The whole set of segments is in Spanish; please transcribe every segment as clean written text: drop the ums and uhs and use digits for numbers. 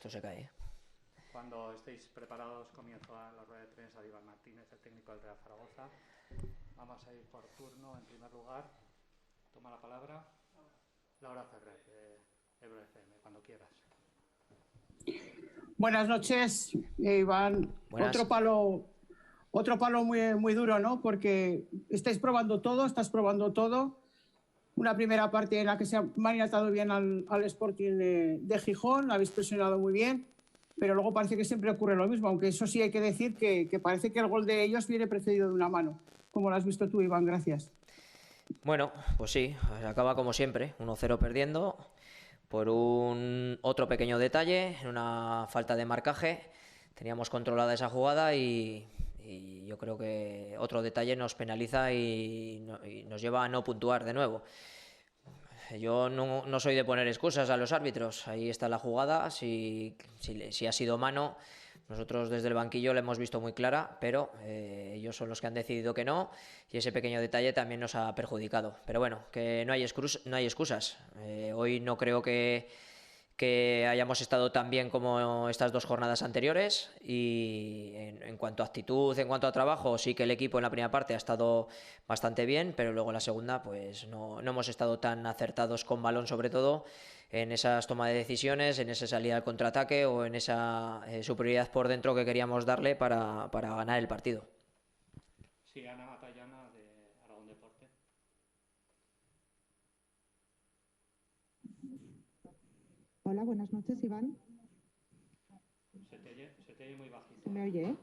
esto se cae. Cuando estéis preparados, comienzo a la rueda de prensa de Iván Martínez, el técnico del Real Zaragoza. Vamos a ir por turno. En primer lugar, toma la palabra Laura Ferrer, de Ebro FM, cuando quieras. Buenas noches, Iván. Buenas. Otro palo muy, muy duro, ¿no? Porque estás probando todo. Una primera parte en la que se ha maniatado bien al Sporting de Gijón, la habéis presionado muy bien, pero luego parece que siempre ocurre lo mismo, aunque eso sí hay que decir que parece que el gol de ellos viene precedido de una mano. ¿Cómo lo has visto tú, Iván? Gracias. Bueno, pues sí, acaba como siempre, 1-0 perdiendo por un otro pequeño detalle, en una falta de marcaje. Teníamos controlada esa jugada y yo creo que otro detalle nos penaliza y nos lleva a no puntuar de nuevo. Yo no soy de poner excusas a los árbitros, ahí está la jugada, si ha sido mano, nosotros desde el banquillo la hemos visto muy clara, pero ellos son los que han decidido que no, y ese pequeño detalle también nos ha perjudicado. Pero bueno, que no hay excusas. Hoy no creo que hayamos estado tan bien como estas dos jornadas anteriores, y en cuanto a actitud, en cuanto a trabajo, sí que el equipo en la primera parte ha estado bastante bien, pero luego en la segunda pues no hemos estado tan acertados con balón, sobre todo en esas tomas de decisiones, en esa salida al contraataque o en esa superioridad por dentro que queríamos darle para ganar el partido. Sí, Ana Matallana, de Aragón Deporte. Hola, buenas noches, Iván. Se te oye muy bajito. ¿Se me oye?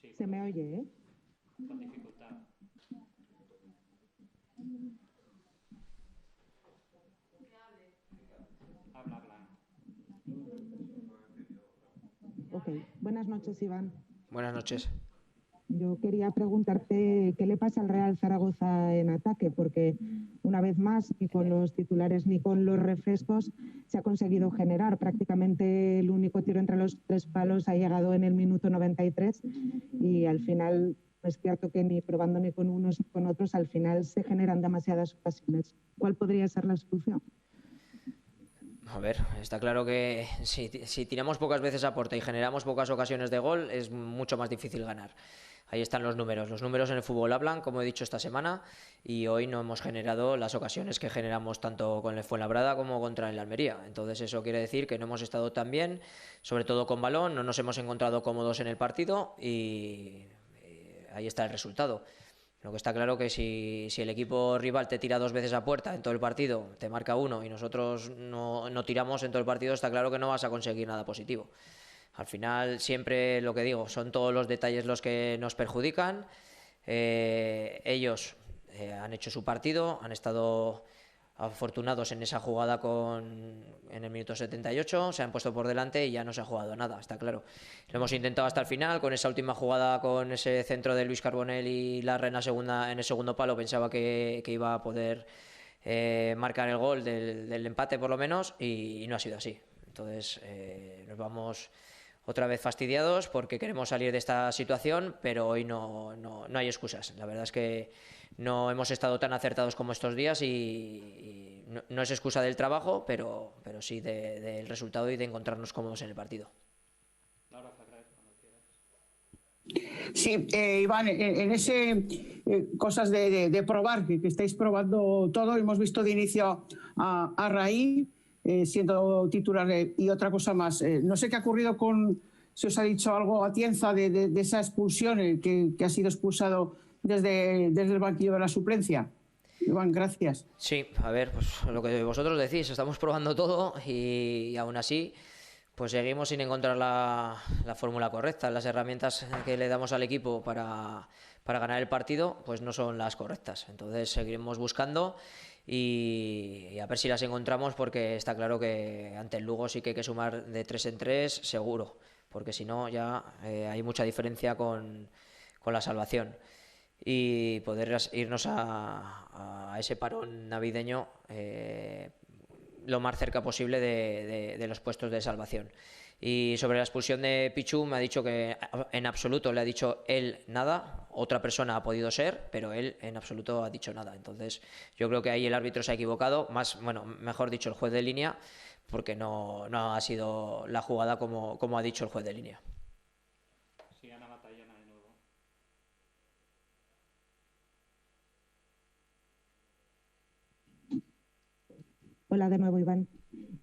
Sí, Se me oye, ¿eh? con dificultad. Habla. Ok. Buenas noches, Iván. Buenas noches. Yo quería preguntarte qué le pasa al Real Zaragoza en ataque, porque una vez más, ni con los titulares ni con los refrescos, se ha conseguido generar. Prácticamente el único tiro entre los tres palos ha llegado en el minuto 93 y al final es cierto que ni probando ni con unos ni con otros, al final se generan demasiadas ocasiones. ¿Cuál podría ser la solución? A ver, está claro que si tiramos pocas veces a puerta y generamos pocas ocasiones de gol, es mucho más difícil ganar. Ahí están los números. Los números en el fútbol hablan, como he dicho esta semana, y hoy no hemos generado las ocasiones que generamos tanto con el Fuenlabrada como contra el Almería. Entonces eso quiere decir que no hemos estado tan bien, sobre todo con balón, no nos hemos encontrado cómodos en el partido y ahí está el resultado. Lo que está claro que si el equipo rival te tira dos veces a puerta en todo el partido, te marca uno y nosotros no tiramos en todo el partido, está claro que no vas a conseguir nada positivo. Al final, siempre lo que digo, son todos los detalles los que nos perjudican. Ellos han hecho su partido, han estado afortunados en esa jugada en el minuto 78, se han puesto por delante y ya no se ha jugado nada, está claro. Lo hemos intentado hasta el final, con esa última jugada, con ese centro de Luis Carbonell y Larra en el segundo palo, pensaba que iba a poder marcar el gol del empate por lo menos, y no ha sido así. Entonces nos vamos otra vez fastidiados porque queremos salir de esta situación, pero hoy no hay excusas. La verdad es que no hemos estado tan acertados como estos días y no es excusa del trabajo, pero sí del resultado y de encontrarnos cómodos en el partido. Laura Ferrer, cuando quieras. Sí, Iván, en ese cosas de probar, que estáis probando todo, hemos visto de inicio a Raí siendo titular y otra cosa más. No sé qué ha ocurrido si os ha dicho algo Atienza de esa expulsión, que ha sido expulsado desde el banquillo de la suplencia. Iván, gracias. Sí, a ver, pues lo que vosotros decís, estamos probando todo y aún así pues seguimos sin encontrar la fórmula correcta. Las herramientas que le damos al equipo para ganar el partido pues no son las correctas. Entonces seguiremos buscando y a ver si las encontramos, porque está claro que ante el Lugo sí que hay que sumar de 3 en 3 seguro, porque si no ya hay mucha diferencia con la salvación. Y poder irnos a ese parón navideño lo más cerca posible de los puestos de salvación. Y sobre la expulsión de Pichu, me ha dicho que en absoluto le ha dicho él nada. Otra persona ha podido ser, pero él en absoluto ha dicho nada. Entonces yo creo que ahí el árbitro se ha equivocado, mejor dicho el juez de línea, porque no ha sido la jugada como ha dicho el juez de línea. Sí, Ana Matallana de nuevo. Hola de nuevo, Iván.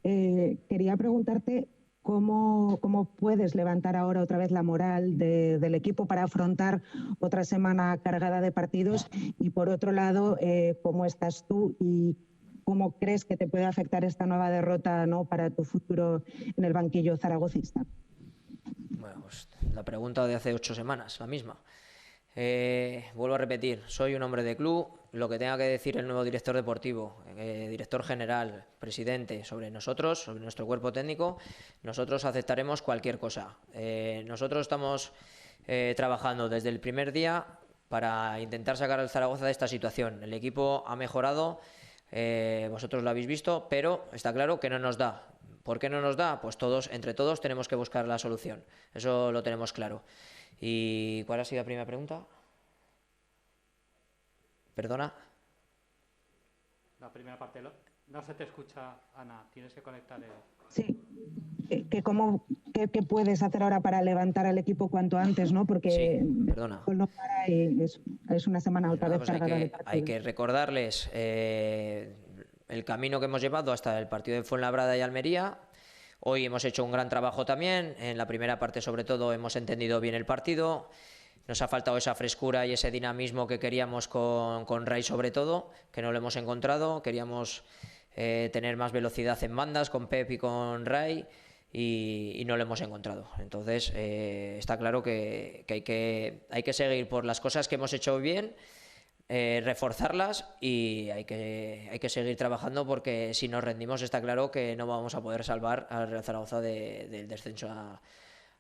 Quería preguntarte cómo puedes levantar ahora otra vez la moral del equipo para afrontar otra semana cargada de partidos y, por otro lado, cómo estás tú y cómo crees que te puede afectar esta nueva derrota, ¿no?, para tu futuro en el banquillo zaragocista. Bueno, pues la pregunta de hace 8 semanas, la misma. Vuelvo a repetir, soy un hombre de club. Lo que tenga que decir el nuevo director deportivo, director general, presidente, sobre nosotros, sobre nuestro cuerpo técnico, nosotros aceptaremos cualquier cosa. Nosotros estamos trabajando desde el primer día para intentar sacar al Zaragoza de esta situación. El equipo ha mejorado, vosotros lo habéis visto, pero está claro que no nos da. ¿Por qué no nos da? Pues entre todos tenemos que buscar la solución. Eso lo tenemos claro. ¿Y cuál ha sido la primera pregunta? ¿Perdona? La primera parte. No se te escucha, Ana. Tienes que conectar el... Sí. ¿Qué puedes hacer ahora para levantar al equipo cuanto antes, ¿no? Porque sí, perdona. No para y es una semana otra vez cargada de partidos. Hay que recordarles el camino que hemos llevado hasta el partido de Fuenlabrada y Almería. Hoy hemos hecho un gran trabajo también. En la primera parte, sobre todo, hemos entendido bien el partido. Nos ha faltado esa frescura y ese dinamismo que queríamos con Ray, sobre todo, que no lo hemos encontrado. Queríamos tener más velocidad en bandas con Pep y con Ray y no lo hemos encontrado. Entonces está claro que hay que seguir por las cosas que hemos hecho bien, reforzarlas, y hay que seguir trabajando, porque si nos rendimos está claro que no vamos a poder salvar al Real Zaragoza del descenso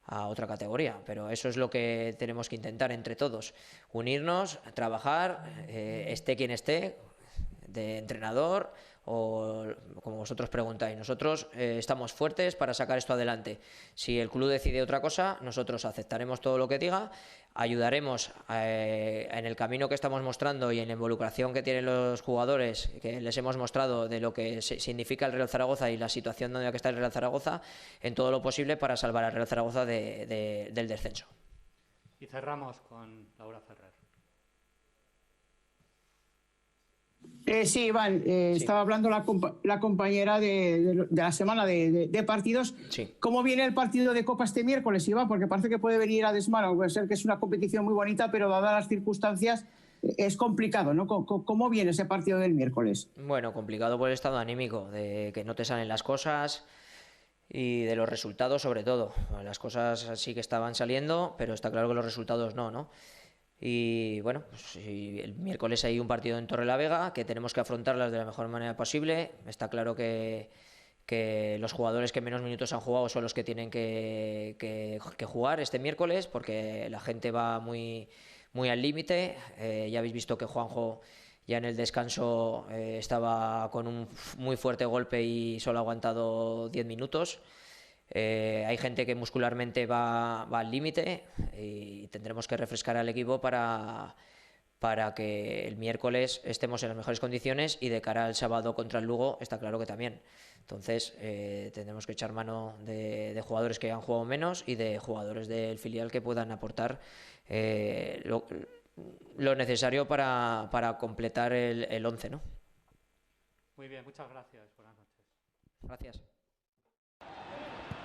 a otra categoría. Pero eso es lo que tenemos que intentar entre todos: unirnos, trabajar, esté quien esté, de entrenador o como vosotros preguntáis. Nosotros estamos fuertes para sacar esto adelante. Si el club decide otra cosa, nosotros aceptaremos todo lo que diga, ayudaremos en el camino que estamos mostrando y en la involucración que tienen los jugadores, que les hemos mostrado de lo que significa el Real Zaragoza y la situación donde está el Real Zaragoza, en todo lo posible para salvar al Real Zaragoza del descenso. Y cerramos con Laura Ferrer. Sí, Iván, sí. Estaba hablando la compañera de la semana de partidos. Sí. ¿Cómo viene el partido de Copa este miércoles, Iván? Porque parece que puede venir a desmano. Puede ser que es una competición muy bonita, pero dadas las circunstancias es complicado, ¿no? ¿Cómo viene ese partido del miércoles? Bueno, complicado por el estado anímico, de que no te salen las cosas y de los resultados, sobre todo. Las cosas sí que estaban saliendo, pero está claro que los resultados no. Y bueno, pues el miércoles hay un partido en Torrelavega que tenemos que afrontarlas de la mejor manera posible. Está claro que los jugadores que menos minutos han jugado son los que tienen que jugar este miércoles, porque la gente va muy al límite. Ya habéis visto que Juanjo ya en el descanso estaba con un muy fuerte golpe y solo ha aguantado 10 minutos. Hay gente que muscularmente va al límite y tendremos que refrescar al equipo para que el miércoles estemos en las mejores condiciones, y de cara al sábado contra el Lugo está claro que también. Entonces tendremos que echar mano de jugadores que han jugado menos y de jugadores del filial que puedan aportar lo necesario para completar el 11, ¿no? Muy bien, muchas gracias. Buenas noches. Gracias.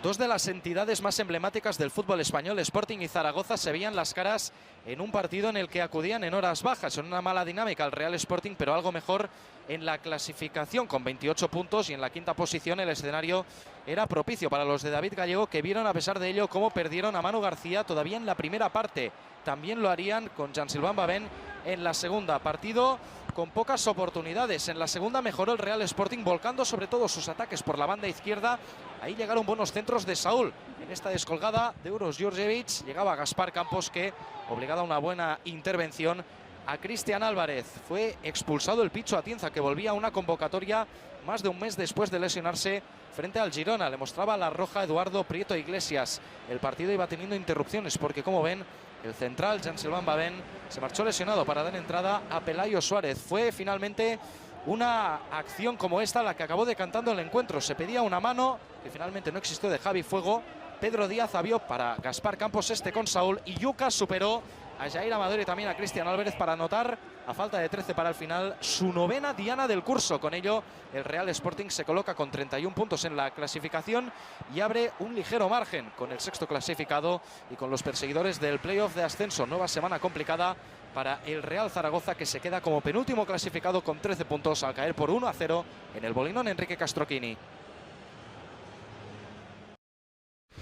Dos de las entidades más emblemáticas del fútbol español, Sporting y Zaragoza, se veían las caras en un partido en el que acudían en horas bajas, en una mala dinámica al Real Sporting, pero algo mejor en la clasificación con 28 puntos, y en la quinta posición el escenario era propicio para los de David Gallego, que vieron a pesar de ello cómo perdieron a Manu García todavía en la primera parte. También lo harían con Jean-Sylvain Babén en la segunda. Partido con pocas oportunidades. En la segunda mejoró el Real Sporting, volcando sobre todo sus ataques por la banda izquierda. Ahí llegaron buenos centros de Saúl. En esta descolgada de Uros Djordjevic llegaba Gaspar Campos, que, obligado a una buena intervención, a Cristian Álvarez. Fue expulsado el Pichu Atienza, que volvía a una convocatoria más de un mes después de lesionarse frente al Girona. Le mostraba la roja Eduardo Prieto Iglesias. El partido iba teniendo interrupciones porque, como ven, el central, Jean-Sylvain Babén, se marchó lesionado para dar entrada a Pelayo Suárez. Fue finalmente una acción como esta la que acabó decantando el encuentro. Se pedía una mano que finalmente no existió de Javi Fuego. Pedro Díaz abrió para Gaspar Campos con Saúl, y Yucas superó a Jair Amador y también a Cristian Álvarez para anotar, a falta de 13 para el final, su novena diana del curso. Con ello, el Real Sporting se coloca con 31 puntos en la clasificación y abre un ligero margen con el sexto clasificado y con los perseguidores del playoff de ascenso. Nueva semana complicada para el Real Zaragoza, que se queda como penúltimo clasificado con 13 puntos al caer por 1-0 en el Molinón Enrique Castroquini.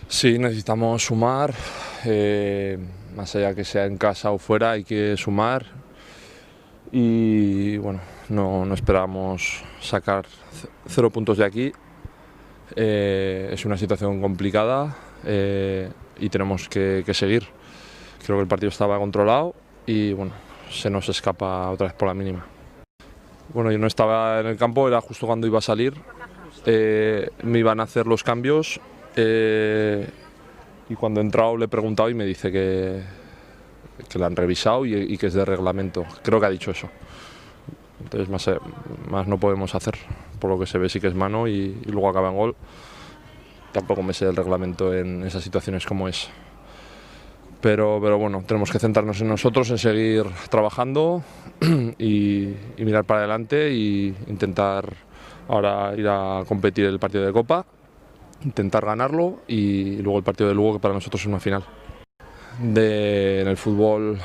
Sí, necesitamos sumar, más allá que sea en casa o fuera, hay que sumar. Y bueno, no esperamos sacar 0 puntos de aquí. Es una situación complicada y tenemos que seguir. Creo que el partido estaba controlado y bueno, se nos escapa otra vez por la mínima. Bueno, yo no estaba en el campo, era justo cuando iba a salir. Me iban a hacer los cambios. Y cuando he entrado le he preguntado y me dice que la han revisado y que es de reglamento. Creo que ha dicho eso. Entonces más no podemos hacer. Por lo que se ve sí que es mano y luego acaba en gol. Tampoco me sé el reglamento en esas situaciones como es. Pero bueno, tenemos que centrarnos en nosotros, en seguir trabajando y mirar para adelante e intentar ahora ir a competir el partido de Copa. Intentar ganarlo y luego el partido de Lugo, que para nosotros es una final. En el fútbol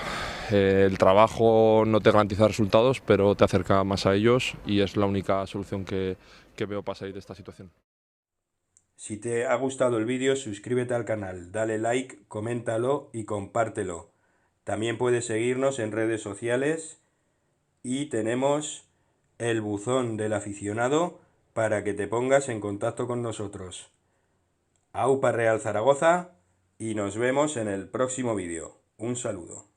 el trabajo no te garantiza resultados, pero te acerca más a ellos y es la única solución que veo para salir de esta situación. Si te ha gustado el vídeo, suscríbete al canal, dale like, coméntalo y compártelo. También puedes seguirnos en redes sociales y tenemos el buzón del aficionado para que te pongas en contacto con nosotros. Aupa Real Zaragoza y nos vemos en el próximo vídeo. Un saludo.